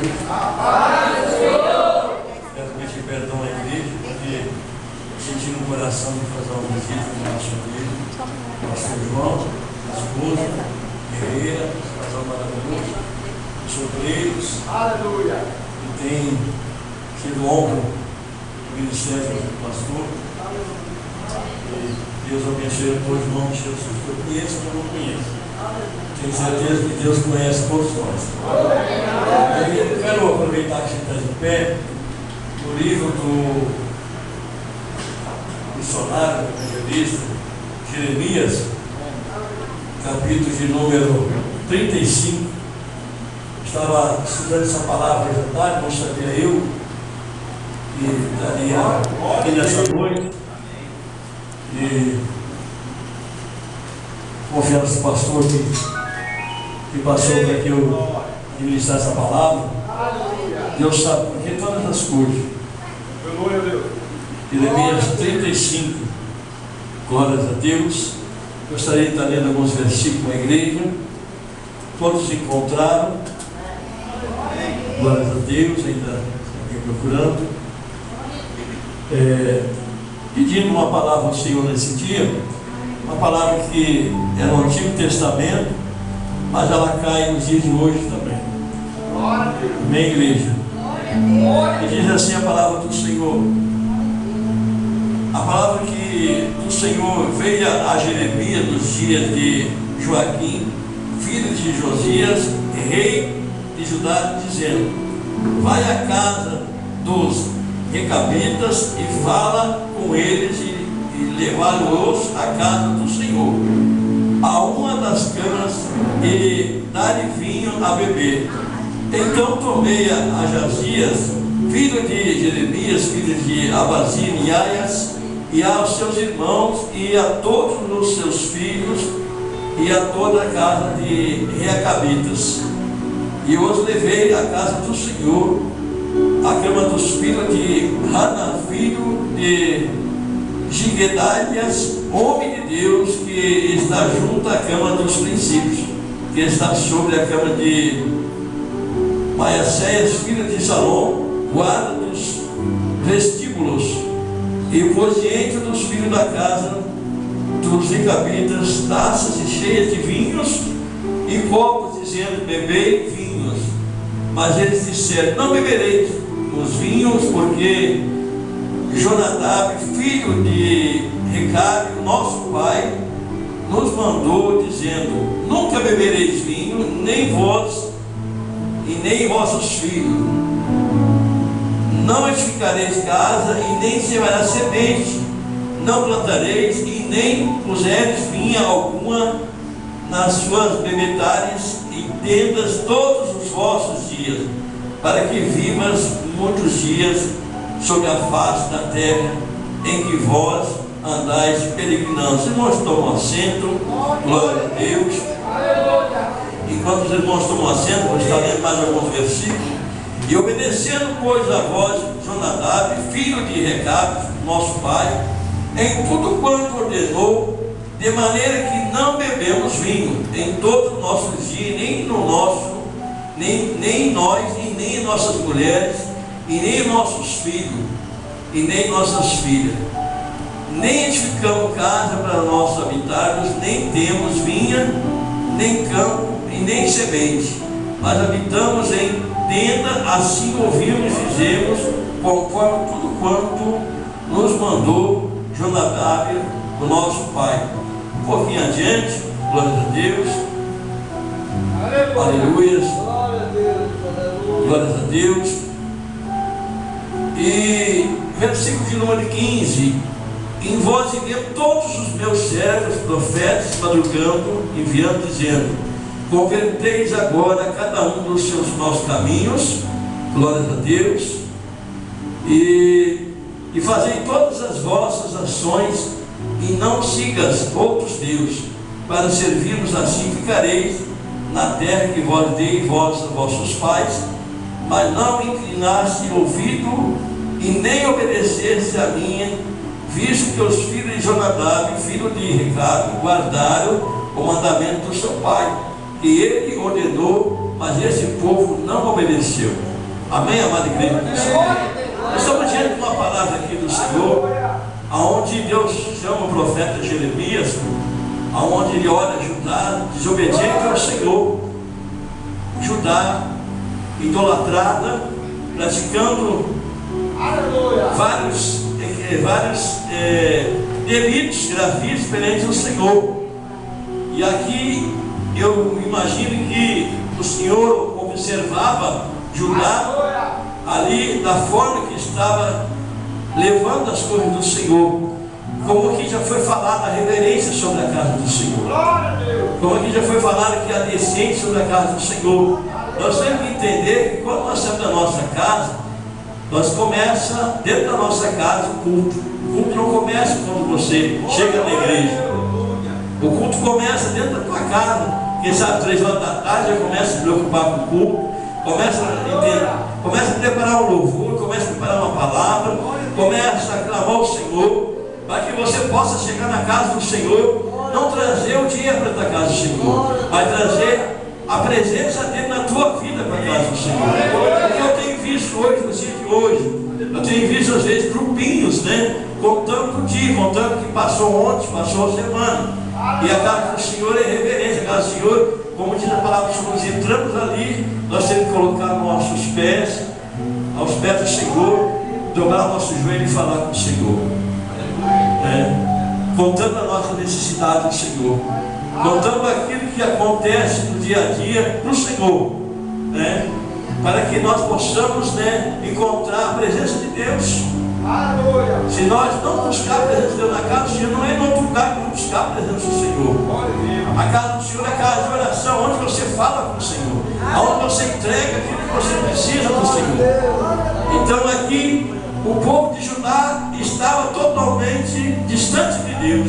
Deus. Quero pedir perdão à igreja, porque senti no coração de fazer uma visita no nosso amigo, pastor João, a esposa, guerreira, casal maravilhoso, os sobreiros, aleluia, que tem sido honra do ministério do pastor. E Deus abençoe a todos, em nome de Jesus. Eu conheço, mas não conheço. Tenho certeza que Deus conhece todos nós. Eu quero aproveitar que a gente está de pé, no livro do missionário, evangelista Jeremias, capítulo de número 35. Estava estudando essa palavra hoje à tarde, não sabia eu que daria aqui nessa noite. E confiança do pastor que passou para que eu ministrar essa palavra. Deus sabe por que todas as coisas. Jeremias 35. Glórias a Deus. Gostaria de estar lendo alguns versículos com a igreja. Todos se encontraram. Glórias a Deus. Ainda alguém procurando. Pedindo uma palavra ao Senhor nesse dia. Uma palavra que é no Antigo Testamento, mas ela cai nos dias de hoje também. Amém, igreja? E diz assim a palavra do Senhor. A palavra que do Senhor veio a Jeremias nos dias de Joaquim, filho de Josias, rei de Judá, dizendo: vai à casa dos recabitas e fala com eles e levá-los à casa do Senhor, a uma das camas, e dar-lhe vinho a beber. Então tomei a Jazias, filho de Jeremias, filho de Abazinias, e aos seus irmãos, e a todos os seus filhos, e a toda a casa de recabitas, e os levei à casa do Senhor, a cama dos filhos de Haná, filho de Gigedalias, homem de Deus, que está junto à cama dos princípios, que está sobre a cama de Maiacéias, filho de Salom, guarda dos vestíbulos, e pôs diante dos filhos da casa dos recabitas taças cheias de vinhos e copos, dizendo: bebei vinhos. Mas eles disseram: não bebereis os vinhos, porque Jonadab, filho de Recabe, nosso pai, nos mandou, dizendo: nunca bebereis vinho, nem vós e nem vossos filhos. Não edificareis casa, e nem semeará semente. Não plantareis, e nem pusereis vinha alguma nas suas bebetares e tendas todos os vossos dias, para que vivas muitos dias sobre a face da terra em que vós andais peregrinando. Os irmãos tomam assento, glória a Deus. Enquanto os irmãos tomam assento, vou estar lendo mais alguns versículos. E obedecendo, pois, a voz de Jonadab, filho de Recabe, nosso pai, em tudo quanto ordenou, de maneira que não bebemos vinho em todos os nossos dias, nem nós, e nem nossas mulheres, e nem nossos filhos, e nem nossas filhas, nem edificamos casa para nós habitarmos, nem temos vinha, nem campo, e nem semente, mas habitamos em tenda, assim ouvimos e fizemos, conforme tudo quanto nos mandou Jonadab, o nosso pai. Um pouquinho adiante, glória a Deus, aleluia, glórias a Deus. E versículo de número 15: em vós enviei todos os meus servos, profetas, madrugando, enviando, dizendo: converteis agora cada um dos seus maus caminhos, glórias a Deus, e fazei todas as vossas ações, e não sigas outros deuses, para servirmos, assim ficareis na terra que vós dei vossos pais. Mas não inclinaste o ouvido, e nem obedeceste a mim, visto que os filhos de Jonadab, filho de Recabe, guardaram o mandamento do seu pai, que ele ordenou mas esse povo não obedeceu. Amém, amada igreja? Nós estamos diante de uma palavra aqui do Senhor, aonde Deus chama o profeta Jeremias, aonde ele olha Judá, desobediente ao Senhor. Judá, idolatrada, praticando vários delitos gravíssimos perante o Senhor. E aqui eu imagino que o Senhor observava Judá ali da forma que estava levando as coisas do Senhor. Como aqui já foi falado a reverência sobre a casa do Senhor, como aqui já foi falado que a decência sobre a casa do Senhor. Nós temos que entender que quando nós estamos na nossa casa, nós começa dentro da nossa casa o culto. O culto não começa quando você chega na igreja. O culto começa dentro da tua casa. Quem sabe 3 horas da tarde já começa a se preocupar com o culto, começa a preparar um louvor, começa a preparar uma palavra, começa a clamar ao Senhor, para que você possa chegar na casa do Senhor, não trazer o dinheiro para a tua casa do Senhor, mas trazer a presença dele na tua vida para a casa do Senhor. Porque eu tenho visto hoje, no dia de hoje, eu tenho visto às vezes grupinhos, contando o dia, contando o que passou ontem, passou a semana. E a casa do Senhor é reverência. A casa do Senhor, como diz a palavra, nós entramos ali, nós temos que colocar nossos pés aos pés do Senhor, dobrar o nosso joelho e falar com o Senhor, contando a nossa necessidade do Senhor, contando aquilo que acontece no dia a dia para o Senhor, para que nós possamos encontrar a presença de Deus. Se nós não buscar a presença de Deus na casa do Senhor, não é em outro lugar que vamos buscar a presença do Senhor. A casa do Senhor é a casa de oração, onde você fala com o Senhor, onde você entrega aquilo que você precisa do Senhor. Então aqui o povo de Judá estava totalmente distante de Deus.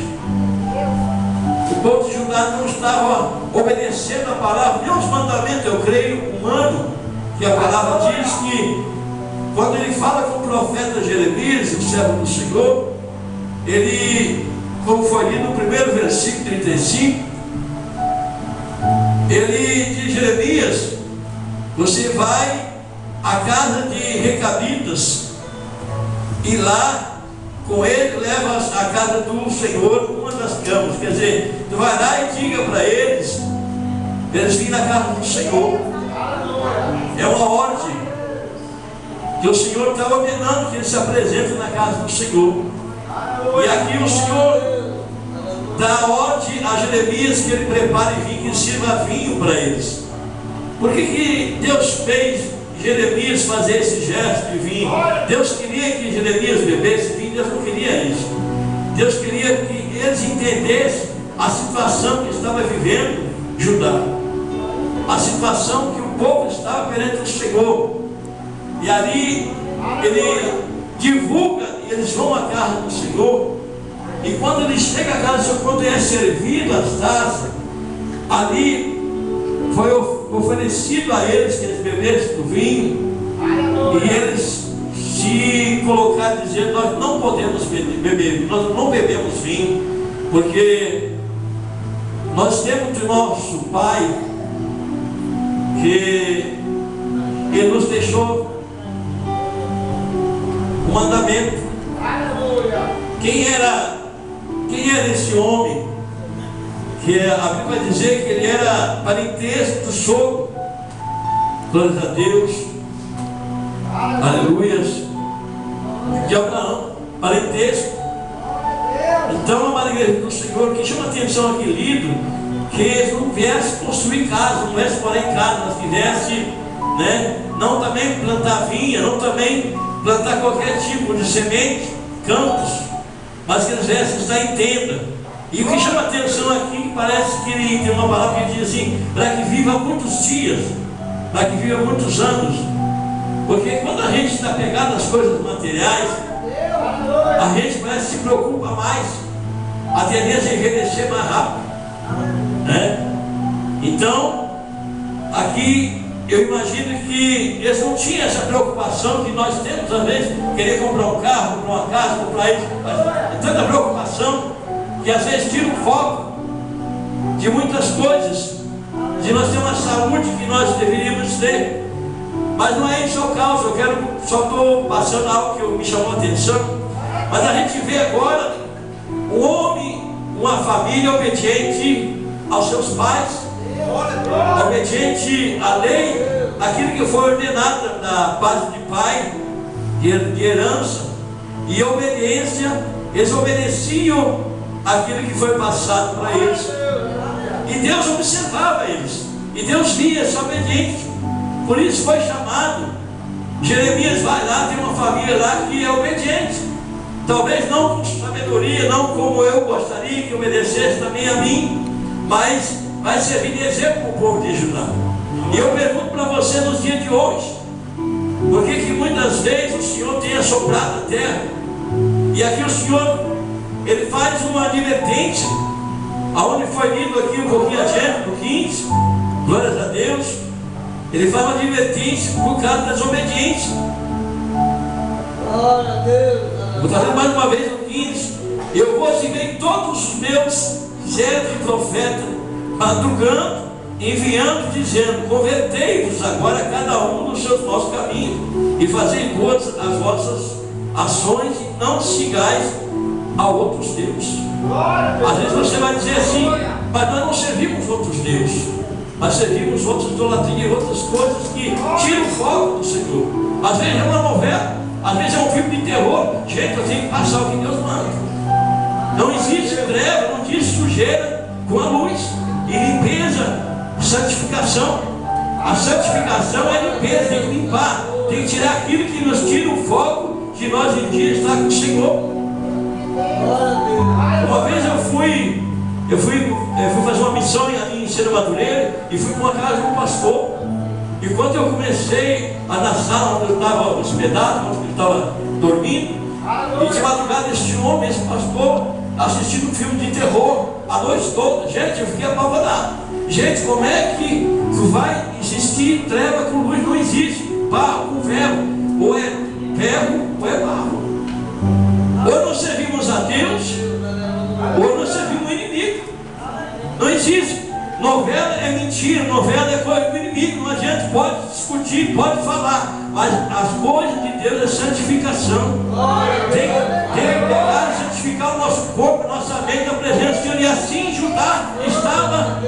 O povo de Judá não estava obedecendo a palavra, nem os mandamentos, eu creio, humano, que a palavra diz que quando ele fala com o profeta Jeremias, o servo do Senhor, ele, como foi lido no primeiro versículo 35, ele diz: Jeremias, você vai à casa de Recabitas e lá com ele leva à casa do Senhor uma das camas. Quer dizer, tu vai lá e diga para eles virem na casa do Senhor. É uma ordem que o Senhor está ordenando que eles se apresentem na casa do Senhor. E aqui o Senhor dá ordem a Jeremias que ele prepare vinho, que sirva vinho para eles. Por que Deus fez Jeremias fazer esse gesto de vinho? Deus queria que Jeremias bebesse vinho, Deus não queria isso. Deus queria que eles entendessem a situação que estava vivendo Judá, a situação que o povo estava perante o Senhor. E ali ele divulga, e eles vão à casa do Senhor. E quando eles chegam à casa do Senhor, quando é servido as taças, ali foi oferecido a eles que eles bebessem do vinho. E eles se colocaram dizendo: nós não podemos beber, nós não bebemos vinho, porque nós temos de nosso Pai que Ele nos deixou o mandamento. Quem era esse homem? Que a Bíblia vai dizer que ele era parentesco do sogro. Glórias a Deus, aleluias, de Abraão, parentesco. Então, amada igreja do Senhor, que chama a atenção aqui, lido, que eles não viessem construir casa, não viessem morar em casa, mas viessem, não também plantar vinha, não também plantar qualquer tipo de semente, campos, mas que eles viessem estar em tenda. E o que chama a atenção aqui, parece que ele tem uma palavra que diz assim: para que viva muitos dias, para que viva muitos anos. Porque quando a gente está pegado às coisas materiais, a gente parece que se preocupa mais, a tendência é envelhecer mais rápido, Então, aqui eu imagino que eles não tinham essa preocupação que nós temos às vezes, querer comprar um carro, comprar uma casa, comprar isso, mas é tanta preocupação que às vezes tira o foco de muitas coisas de nós termos uma saúde que nós deveríamos ter. Mas não é isso o caso. Só estou passando algo que me chamou a atenção. Mas a gente vê agora um homem, uma família obediente aos seus pais, obediente à lei, aquilo que foi ordenado da parte de pai, de herança e obediência. Eles obedeciam aquilo que foi passado para eles, e Deus observava eles, e Deus via essa obediência. Por isso foi chamado. Jeremias vai lá, tem uma família lá que é obediente, talvez não com sabedoria, não como eu gostaria que obedecesse também a mim, mas vai servir de exemplo para o povo de Judá. E eu pergunto para você nos dias de hoje, por que muitas vezes o Senhor tem assoprado a terra, e aqui o Senhor, Ele faz uma advertência, aonde foi lido aqui um pouquinho adiante, no 15, glórias a Deus. Ele faz uma advertência por causa da desobediência. Glória a Deus. Vou trazer mais uma vez no 15. Eu vou seguir todos os meus servos e profetas, madrugando, enviando, dizendo: convertei-vos agora cada um nos seus maus caminhos, e fazei boas as vossas ações, e não sigais a outros deuses. Às vezes você vai dizer assim: mas nós não servimos outros deuses, mas servimos outras idolatrias, outras coisas que tiram o foco do Senhor. Às vezes é uma novela, às vezes é um filme de terror. Gente, eu tenho que passar o que Deus manda. Não existe treva, não existe sujeira com a luz. E limpeza, santificação. A santificação é limpeza, tem que limpar, tem que tirar aquilo que nos tira o foco de nós em dia estar com o Senhor. Uma vez eu fui fazer uma missão em Serra Madureira, e fui para uma casa de um pastor. E quando eu comecei na sala onde eu estava hospedado, onde ele estava dormindo, e de madrugada esse homem, esse pastor, assistindo um filme de terror a noite toda. Gente, eu fiquei apavorado. Gente, como é que vai existir treva com luz? Não existe. Barro com ferro, ou é ferro ou é barro. Ou nós servimos a Deus, ou nós servimos o inimigo. Não existe. Novela é mentira, novela é coisa do inimigo. Não adianta, pode discutir, pode falar, mas as coisas de Deus é santificação. Tem que pegar e santificar o nosso corpo, nossa mente, a presença do Senhor. E assim Judá estava,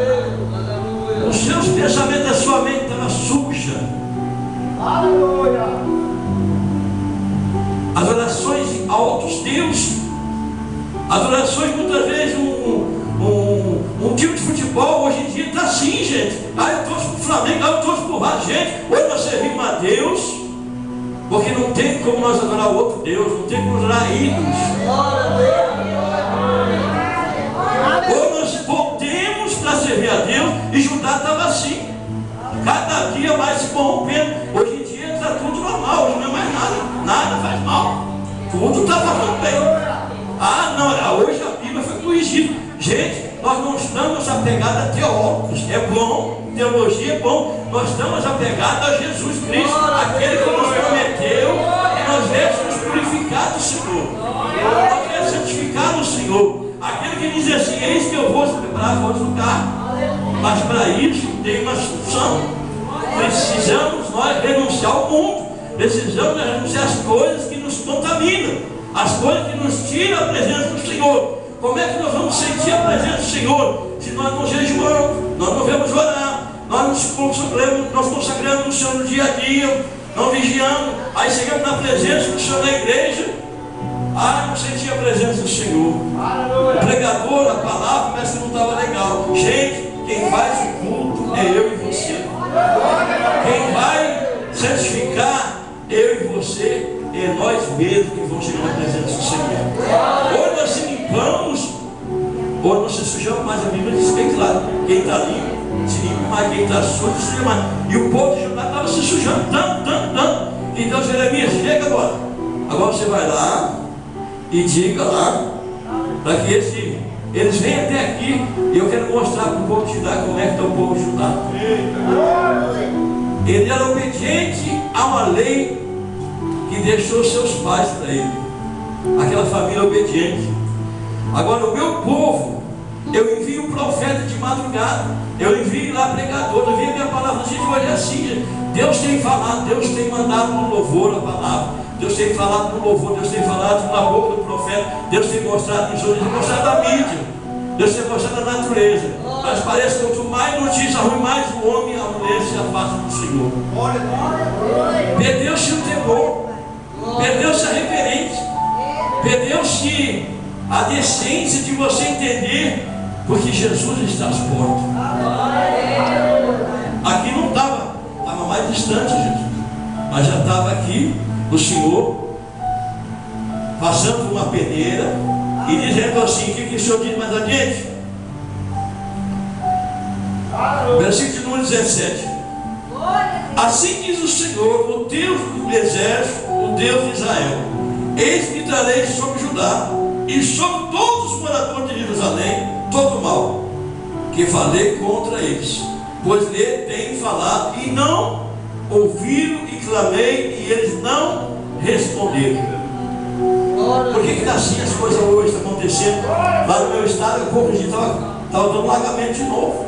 os seus pensamentos, a sua mente estava suja. As orações a outros deuses, as orações muitas vezes um time de futebol hoje em dia está assim, gente. Eu torço para o Flamengo, eu torço para o Vasco. Gente, hoje nós servimos a Deus, porque não tem como nós adorar o outro Deus, não tem como adorar ídolos. Hoje nós voltemos para servir a Deus, e Judá estava assim, cada dia mais se corrompendo. Hoje em dia está tudo normal, hoje não é mais nada faz mal, tudo está fazendo bem. Não, hoje a Bíblia foi corrigida. Gente, nós não estamos apegados a teólogos, é bom, teologia é bom, nós estamos apegados a Jesus Cristo, aquele que nos prometeu que nós devemos nos purificar do Senhor, nós devemos santificar no Senhor, aquele que diz assim: eis que eu vou preparar vosso lugar. Mas para isso tem uma solução. Precisamos nós renunciar ao mundo, precisamos renunciar às coisas que nos contaminam, as coisas que nos tiram a presença do Senhor. Como é que nós vamos sentir a presença do Senhor se nós não jejuamos, nós não vamos orar, nós nos consagramos no Senhor no dia a dia, não vigiamos, aí chegamos na presença do Senhor na igreja, não sentia a presença do Senhor. O pregador, a palavra, parece que não estava legal. Gente, quem faz o culto é eu e você. Quem vai santificar eu e você é nós mesmos que vamos chegar na presença do Senhor. Ou nós se limpamos, ou nós se sujamos mais. A Bíblia diz bem claro: quem está limpo se limpa mais, quem está sujo se suja mais. E o povo de Judá estava se sujando tanto. Então Jeremias, chega agora. Agora você vai lá e diga lá, para que eles venham até aqui. E eu quero mostrar para o povo de Judá como é que está o povo de Judá. Ele era obediente a uma lei que deixou seus pais para ele, aquela família obediente. Agora o meu povo Eu envio profeta de madrugada. Eu envio lá pregador. Eu envio a minha palavra. Gente, olha assim. Deus tem falado. Deus tem mandado no louvor a palavra. Deus tem falado no louvor. Deus tem falado na boca do profeta. Deus tem mostrado nos olhos. Deus tem mostrado na mídia. Deus tem mostrado na natureza. Mas parece que quanto mais notícia ruim, mais o homem e a mulher se afastam do Senhor. Perdeu-se o temor. Perdeu-se a reverência. Perdeu-se a decência de você entender, porque Jesus está às portas. Aqui não estava mais distante, gente, mas já estava aqui o Senhor passando por uma peneira e dizendo assim: o que o Senhor diz mais adiante? Versículo número 17: assim diz o Senhor, o Deus do exército, o Deus de Israel: eis que trarei sobre Judá e sobre todos os moradores de Jerusalém todo o mal que falei contra eles, pois lhe tenho falado e não ouviram, e clamei e eles não responderam. Por que está assim as coisas hoje? Está acontecendo lá no meu estado. Eu corrigi, estava dando lagamento de novo,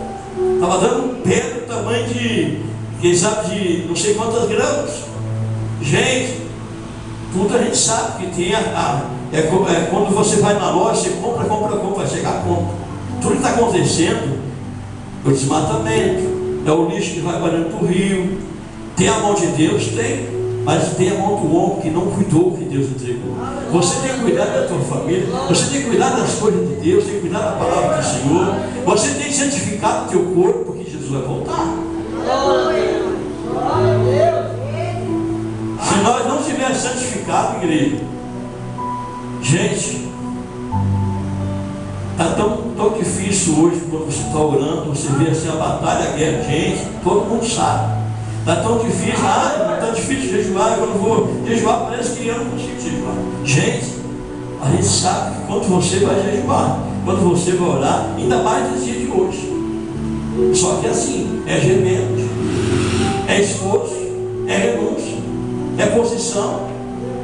estava dando pedra do tamanho de, quem sabe, de não sei quantas gramas. Gente, tudo a gente sabe que tem quando você vai na loja, você compra, vai chegar a conta. Tudo que está acontecendo, o desmatamento, é o lixo que vai parando para o rio. Tem a mão de Deus? Tem, mas tem a mão do homem que não cuidou do que Deus entregou. Você tem que cuidar da tua família, você tem que cuidar das coisas de Deus, tem que cuidar da palavra do Senhor, você tem que santificar o teu corpo, porque Jesus vai voltar. Se nós não estivermos santificados, igreja, gente, está tão difícil hoje. Quando você está orando, você vê assim a batalha, a guerra. Gente, todo mundo sabe, está tão difícil. Está difícil jejuar. Quando eu vou jejuar, parece que eu não consigo jejuar. Gente, a gente sabe que quando você vai jejuar, quando você vai orar, ainda mais nesse dia de hoje, só que assim, é gemendo, é esforço, é renúncia, é posição.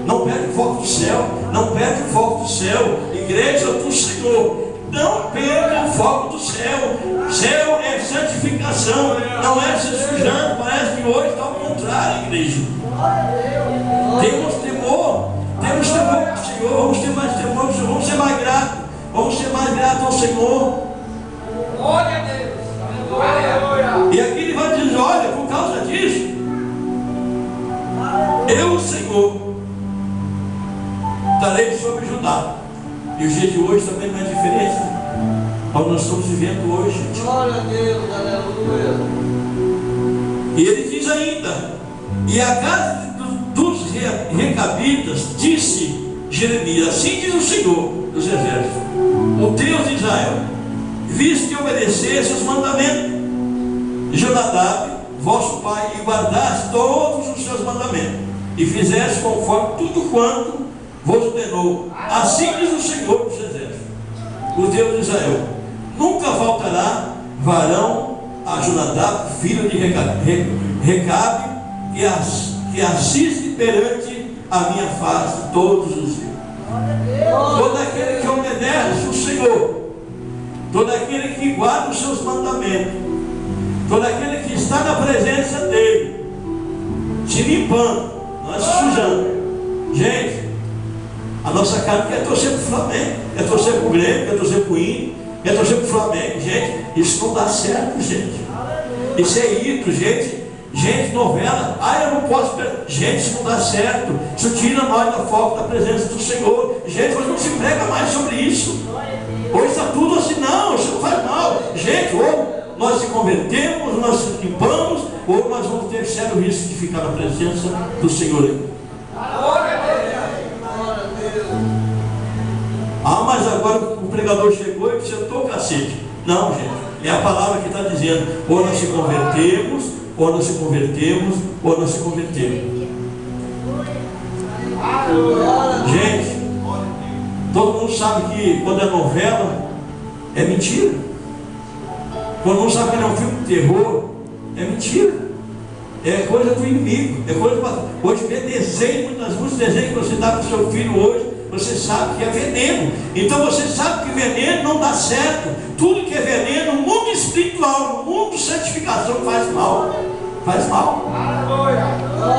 Não perde o foco do céu. Não perde o foco do céu. Igreja do Senhor, não perca o foco do céu. Céu é santificação, não é se sujando. Parece que hoje está ao contrário, igreja. Temos temor do Senhor. Vamos ter mais temor do Senhor. Vamos ser mais gratos. Vamos ser mais gratos ao Senhor. Glória a Deus. E aqui ele vai dizer: olha, por causa disso, eu, o Senhor, estarei sobre Judá. E o dia de hoje também não é diferente, como nós estamos vivendo hoje, gente. Glória a Deus, aleluia. E ele diz ainda: e a casa dos recabitas, disse Jeremias: assim diz o Senhor dos exércitos, o Deus de Israel, visto que obedecesse os mandamentos de Jonadab, vosso pai, e guardaste todos os seus mandamentos, e fizeste conforme tudo quanto vos ordenou, assim diz o Senhor dos exércitos, o Deus de Israel: nunca faltará varão a Jonadab, filho de Recabe, que assiste perante a minha face todos os dias. Todo aquele que obedece o Senhor, todo aquele que guarda os seus mandamentos, todo aquele que está na presença dele, se limpando, não é se sujando. Gente, a nossa carne quer torcer para o Flamengo, quer torcer para o Grêmio, quer torcer para o Inter, quer torcer para o Flamengo. Gente, isso não dá certo, gente. Isso é ídolo, gente. Gente, novela, eu não posso. Gente, isso não dá certo. Isso tira nós da foco da presença do Senhor. Gente, hoje não se prega mais sobre isso. Hoje está tudo assim: não, isso não faz mal. Gente, ou nós se convertemos, nós se limpamos, ou nós vamos ter sério risco de ficar na presença do Senhor. Mas agora o pregador chegou e sentou o cacete. Não, gente, é a palavra que está dizendo: ou nós se convertemos, ou nós se convertemos, ou nós se convertemos. Gente, todo mundo sabe que quando é novela é mentira. Todo mundo sabe que é um filme de terror, é mentira. É coisa do inimigo. É coisa para... Hoje vê desenho, muitos desenhos que você dá para o seu filho hoje, você sabe que é veneno. Então você sabe que veneno não dá certo. Tudo que é veneno, no mundo espiritual, no mundo de santificação, faz mal. Faz mal.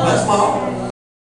Faz mal.